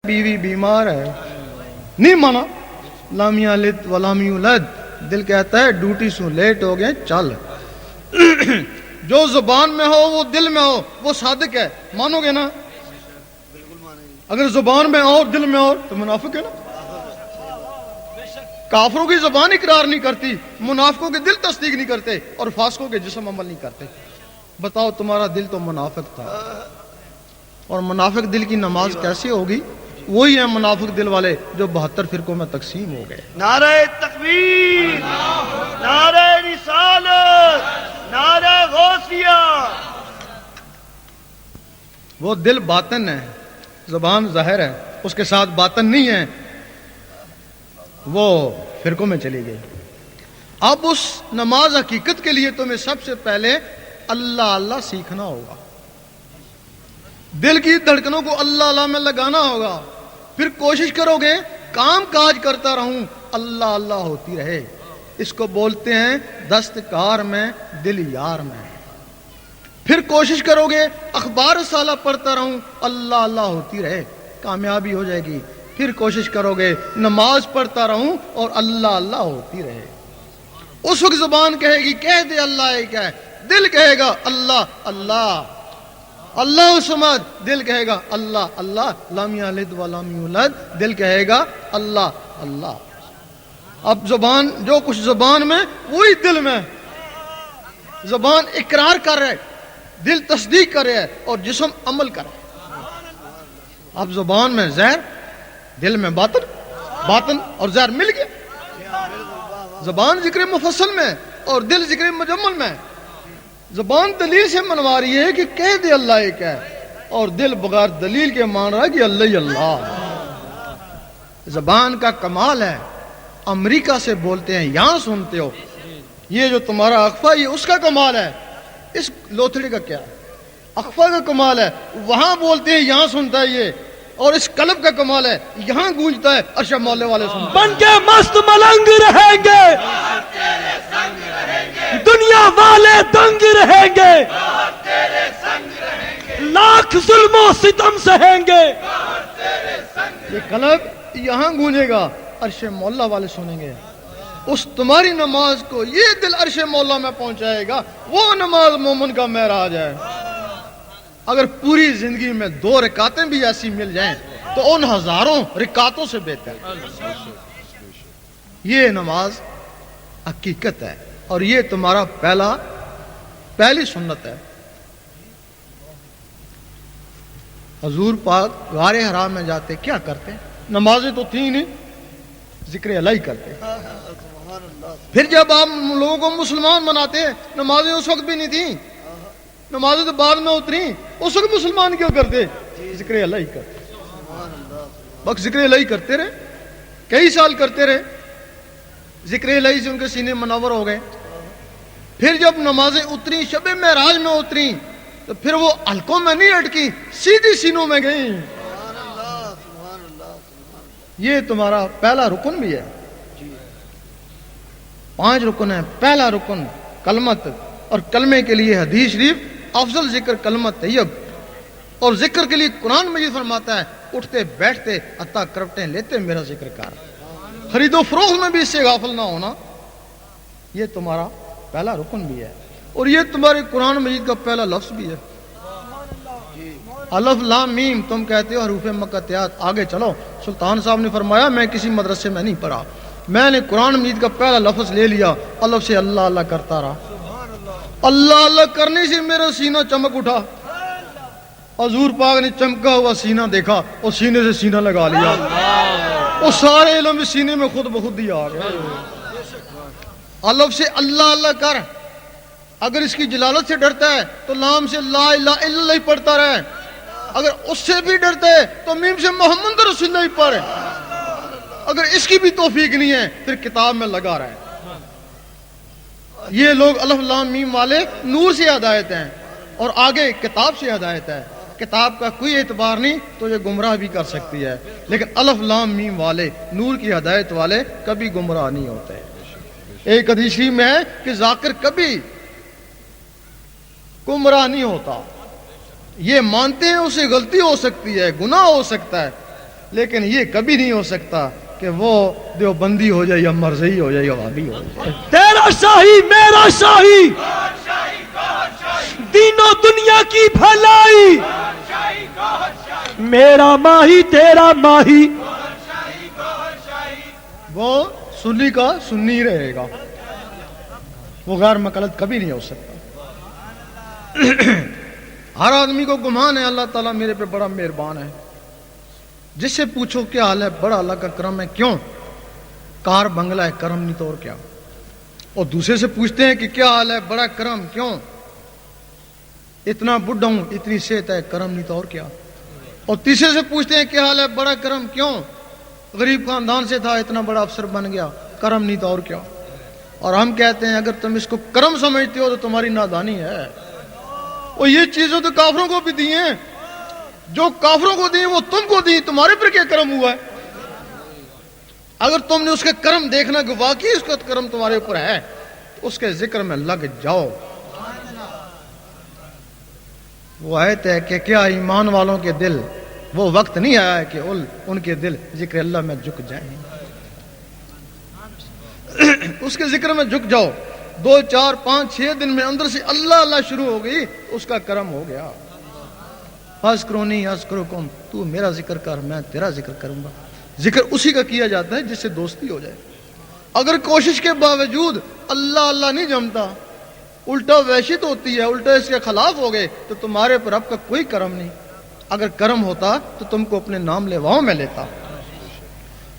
بیوی بیمار ہے، نہیں مانا، لام یلد ولم یولد، دل کہتا ہے ڈیوٹی سے لیٹ ہو گئے چل۔ جو زبان میں ہو وہ دل میں ہو، وہ صادق ہے، مانو گے نا؟ اگر زبان میں اور دل میں اور تو منافق ہے نا۔ کافروں کی زبان اقرار نہیں کرتی، منافقوں کے دل تصدیق نہیں کرتے، اور فاسقوں کے جسم عمل نہیں کرتے۔ بتاؤ تمہارا دل تو منافق تھا، اور منافق دل کی نماز کیسے ہوگی؟ وہی ہیں منافق دل والے جو 72 فرقوں میں تقسیم ہو گئے۔ نعرہ تکبیر، نعرہ رسالت، نعرہ غوثیہ۔ وہ دل باطن ہے، زبان ظاہر ہے، اس کے ساتھ باطن نہیں ہے، وہ فرقوں میں چلی گئی۔ اب اس نماز حقیقت کے لیے تمہیں سب سے پہلے اللہ اللہ سیکھنا ہوگا، دل کی دھڑکنوں کو اللہ اللہ میں لگانا ہوگا، پھر کوشش کرو گے کام کاج کرتا رہوں اللہ اللہ ہوتی رہے۔ اس کو بولتے ہیں دستکار میں دل یار میں۔ پھر کوشش کرو گے اخبار سالہ پڑھتا رہوں اللہ اللہ ہوتی رہے، کامیابی ہو جائے گی۔ پھر کوشش کرو گے نماز پڑھتا رہوں اور اللہ اللہ ہوتی رہے۔ اس وقت زبان کہے گی کہہ دے اللہ ایک ہے، دل کہے گا اللہ اللہ، اللہ الصمد، دل کہے گا اللہ اللہ، لم یلد ولم یولد، دل کہے گا اللہ اللہ۔ اب زبان، جو کچھ زبان میں وہی دل میں، زبان اقرار کر رہے، دل تصدیق کر رہا ہے، اور جسم عمل کر رہا ہے۔ اب زبان میں زہر، دل میں باطن، باطن اور زہر مل گیا۔ زبان ذکر مفصل میں اور دل ذکر مجمل میں۔ زبان دلیل سے منوا رہی ہے کہ کہہ دے اللہ ایک ہے، اور دل بغیر دلیل کے مان رہا ہے کہ اللہ ہی اللہ۔ زبان کا کمال ہے، امریکہ سے بولتے ہیں یہاں سنتے ہو، یہ جو تمہارا اخفا یہ اس کا کمال ہے، اس لوتھڑے کا کیا ہے؟ اخفا کا کمال ہے، وہاں بولتے ہیں یہاں سنتا ہے یہ، اور اس قلب کا کمال ہے، یہاں گونجتا ہے عرش مولا والے سنتے ہیں۔ بن کے مست ملنگ رہیں گے، دنیا والے دنگ رہیں گے، لاکھ ظلم و ستم سہیں گے۔ یہ قلب یہاں گونجے گا، عرش مولا والے سنیں گے۔ اس تمہاری نماز کو یہ دل عرش مولا میں پہنچائے گا، وہ نماز مومن کا معراج ہے۔ اگر پوری زندگی میں 2 رکعتیں بھی ایسی مل جائیں تو ان ہزاروں رکعتوں سے بہتر۔ یہ نماز حقیقت ہے، اور یہ تمہارا پہلی سنت ہے۔ حضور پاک غار حرام میں جاتے کیا کرتے؟ نمازیں تو تھیں نہیں، ذکر الہی کرتے۔ پھر جب آپ لوگوں کو مسلمان بناتے، نمازیں اس وقت بھی نہیں تھیں، نمازیں تو بعد میں اتری، اس وقت مسلمان کیوں کرتے؟ ذکر الہی کرتے۔ بس ذکر الہی کرتے رہے، کئی سال کرتے رہے، ذکر الہی سے ان کے سینے منور ہو گئے۔ پھر جب نمازیں اتری، شب معراج میں اتری، تو پھر وہ حلقوں میں نہیں اٹکی، سیدھی سینوں میں گئیں۔ یہ تمہارا پہلا رکن بھی ہے۔ 5 رکن ہیں۔ پہلا رکن کلمت، اور کلمے کے لیے حدیث شریف افضل ذکر کلمت طیب، اور ذکر کے لیے قرآن مجید فرماتا ہے اٹھتے بیٹھتے حتیٰ کروٹیں لیتے میرا ذکر کر۔ خرید و فروخت میں بھی اس سے غافل نہ ہونا، یہ تمہارا پہلا رکن بھی ہے، اور یہ تمہارے قرآن مجید کا پہلا لفظ بھی ہے۔ الف لام میم تم کہتے ہو حروف مقطعات، آگے چلو۔ سلطان صاحب نے فرمایا میں کسی مدرسے میں نہیں پڑھا، میں نے قرآن مجید کا پہلا لفظ لے لیا، الف سے اللہ اللہ کرتا رہا، اللہ اللہ کرنے سے میرا سینہ چمک اٹھا۔ حضور پاک نے چمکا ہوا سینہ دیکھا اور سینے سے سینہ لگا لیا، وہ سارے علم سینے میں خود بخود ہی آ گئے۔ الف سے اللہ اللہ کر، اگر اس کی جلالت سے ڈرتا ہے تو لام سے لا الہ الا اللہ پڑھتا رہے، اگر اس سے بھی ڈرتا ہے تو میم سے محمد رسول اللہ پڑھے، اگر اس کی بھی توفیق نہیں ہے پھر کتاب میں لگا رہے۔ یہ لوگ الف لام میم والے نور سے ہدایت ہیں، اور آگے کتاب سے ہدایت ہے۔ کتاب کا کوئی اعتبار نہیں تو یہ گمراہ بھی کر سکتی ہے، لیکن الف لام میم والے نور کی ہدایت والے کبھی گمراہ نہیں ہوتے۔ ایک حدیث میں ہے کہ ذاکر کبھی گمراہ نہیں ہوتا، یہ مانتے ہیں اسے غلطی ہو سکتی ہے، گناہ ہو سکتا ہے، لیکن یہ کبھی نہیں ہو سکتا کہ وہ دیوبندی ہو جائے یا مرزئی ہو جائے یا وہابی ہو جائے. تیرا شاہی میرا شاہی, دین و دنیا کی بھلائی, میرا ماہی تیرا ماہی. وہ سنی کا سنی رہے گا, وہ غیر مقلد کبھی نہیں ہو سکتا. ہر آدمی کو گمان ہے اللہ تعالیٰ میرے پہ بڑا مہربان ہے. جس سے پوچھو کیا حال ہے, بڑا اللہ کا کرم ہے. کیوں؟ کار بنگلہ ہے, کرم نہیں تو اور کیا. اور دوسرے سے پوچھتے ہیں کہ کیا حال ہے, بڑا کرم. کیوں؟ اتنا بڈھا ہوں, اتنی صحت ہے, کرم نہیں تو اور کیا. اور تیسرے سے پوچھتے ہیں کیا حال ہے, بڑا کرم. کیوں؟ غریب خاندان سے تھا, اتنا بڑا افسر بن گیا, کرم نہیں تو اور کیا. اور ہم کہتے ہیں اگر تم اس کو کرم سمجھتے ہو تو تمہاری نادانی ہے. اور یہ چیزیں تو کافروں کو بھی دی ہیں, جو کافروں کو دی وہ تم کو دی, تمہارے پر کیا کرم ہوا ہے؟ اگر تم نے اس کے کرم دیکھنا کہ واقعی اس کا کرم تمہارے اوپر ہے تو اس کے ذکر میں لگ جاؤ. وہ آیت ہے کہ کیا ایمان والوں کے دل وہ وقت نہیں آیا ہے کہ ان کے دل ذکر اللہ میں جھک جائیں. اس کے ذکر میں جھک جاؤ. 2 4 5 6 دن میں اندر سے اللہ اللہ شروع ہو گئی, اس کا کرم ہو گیا. اذکرونی اذکرکم, تو میرا ذکر کر میں تیرا ذکر کروں گا. ذکر اسی کا کیا جاتا ہے جس سے دوستی ہو جائے. اگر کوشش کے باوجود اللہ اللہ نہیں جمتا, الٹا وحشت ہوتی ہے, الٹا اس کے خلاف ہو گئے, تو تمہارے پر اب کا کوئی کرم نہیں. اگر کرم ہوتا تو تم کو اپنے نام لیواؤں میں لیتا.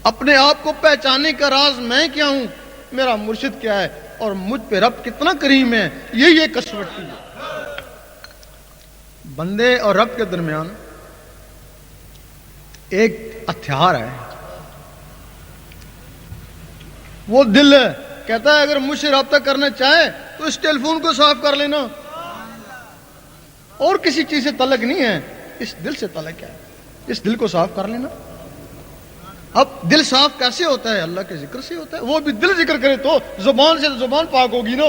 اپنے آپ کو پہچاننے کا راز میں کیا ہوں, میرا مرشد کیا ہے, اور مجھ پہ رب کتنا کریم ہے, یہ کسوٹی ہے. بندے اور رب کے درمیان ایک ہتھیار ہے, وہ دل ہے. کہتا ہے اگر مجھ سے رابطہ کرنا چاہے تو اس ٹیلی فون کو صاف کر لینا, اور کسی چیز سے تعلق نہیں ہے, اس دل سے تعلق ہے, اس دل کو صاف کر لینا. اب دل صاف کیسے ہوتا ہے؟ اللہ کے ذکر سے ہوتا ہے. وہ بھی دل ذکر کرے تو زبان سے زبان پاک ہوگی نا,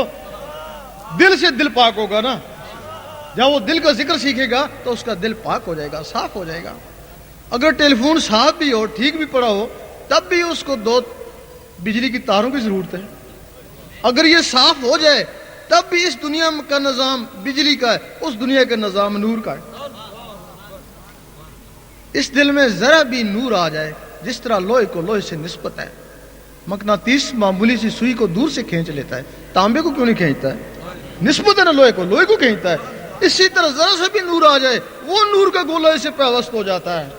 دل سے دل پاک ہوگا نا. جب وہ دل کا ذکر سیکھے گا تو اس کا دل پاک ہو جائے گا, صاف ہو جائے گا. اگر ٹیلی فون صاف بھی ہو, ٹھیک بھی پڑا ہو, تب بھی اس کو 2 بجلی کی تاروں کی ضرورت ہے. اگر یہ صاف ہو جائے تب بھی اس دنیا کا نظام بجلی کا ہے, اس دنیا کا نظام نور کا ہے. اس دل میں ذرا بھی نور آ جائے, جس طرح لوہے کو لوہے سے نسبت ہے. مقناطیس معمولی سی سوئی کو دور سے کھینچ لیتا ہے, تانبے کو کیوں نہیں کھینچتا ہے؟ نسبت ہے نا لوہے کو کھینچتا ہے. اسی طرح ذرا سے بھی نور آ جائے, وہ نور کا گولہ اسے پیوست ہو جاتا ہے,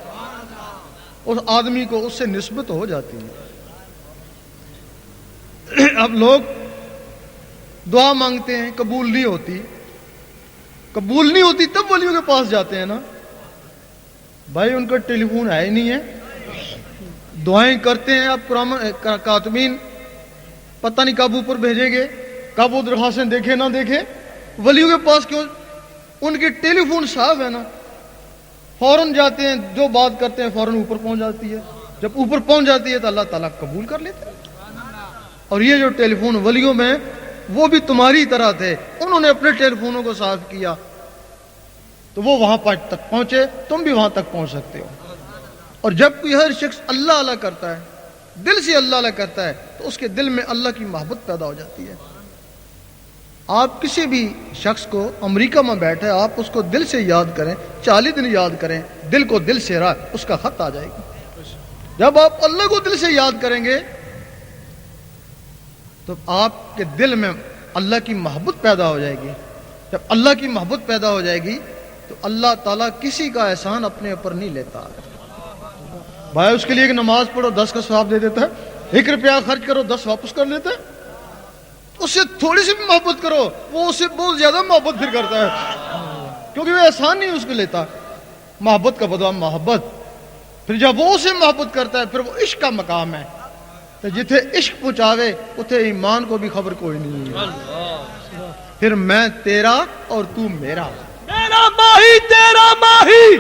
اس آدمی کو اس سے نسبت ہو جاتی ہے. اب لوگ دعا مانگتے ہیں, قبول نہیں ہوتی, تب ولیوں کے پاس جاتے ہیں نا. بھائی ان کا ٹیلی فون ہے ہی نہیں ہے, دعائیں کرتے ہیں. اب کاتبین پتہ نہیں کب اوپر بھیجیں گے, کب وہ درخواستیں دیکھے نہ دیکھے. ولیوں کے پاس کیوں؟ ان کے ٹیلی فون صاف ہے نا, فوراً جاتے ہیں, جو بات کرتے ہیں فوراً اوپر پہنچ جاتی ہے. جب اوپر پہنچ جاتی ہے تو اللہ تعالیٰ قبول کر لیتے ہیں. اور یہ جو ٹیلی فون ولیوں میں, وہ بھی تمہاری طرح تھے, انہوں نے اپنے ٹیلی فونوں کو صاف کیا تو وہ وہاں تک پہنچے, تم بھی وہاں تک پہنچ سکتے ہو. اور جب کوئی ہر شخص اللہ اللہ کرتا ہے, دل سے اللہ اللہ کرتا ہے, تو اس کے دل میں اللہ کی محبت پیدا ہو جاتی ہے. آپ کسی بھی شخص کو امریکہ میں بیٹھے, آپ اس کو دل سے یاد کریں, 40 دن یاد کریں, دل کو دل سے رہا, اس کا خط آ جائے گا. جب آپ اللہ کو دل سے یاد کریں گے تو آپ کے دل میں اللہ کی محبت پیدا ہو جائے گی. جب اللہ کی محبت پیدا ہو جائے گی تو اللہ تعالیٰ کسی کا احسان اپنے اوپر نہیں لیتا. بھائی اس کے لیے ایک نماز پڑھو 10 کا ثواب دے دیتا ہے, 1 روپیہ خرچ کرو 10 واپس کر لیتا ہے. اس سے تھوڑی سی بھی محبت کرو, وہ اس سے بہت زیادہ محبت پھر کرتا ہے, کیونکہ وہ احسان نہیں اس کو لیتا. محبت کا بدلہ محبت. پھر جب وہ اسے محبت کرتا ہے پھر وہ عشق کا مقام ہے. تو جتھے عشق پہنچاوے اتھے ایمان کو بھی خبر کوئی نہیں ہے. پھر میں تیرا اور تو میرا, میرا ماہی تیرا ماہی,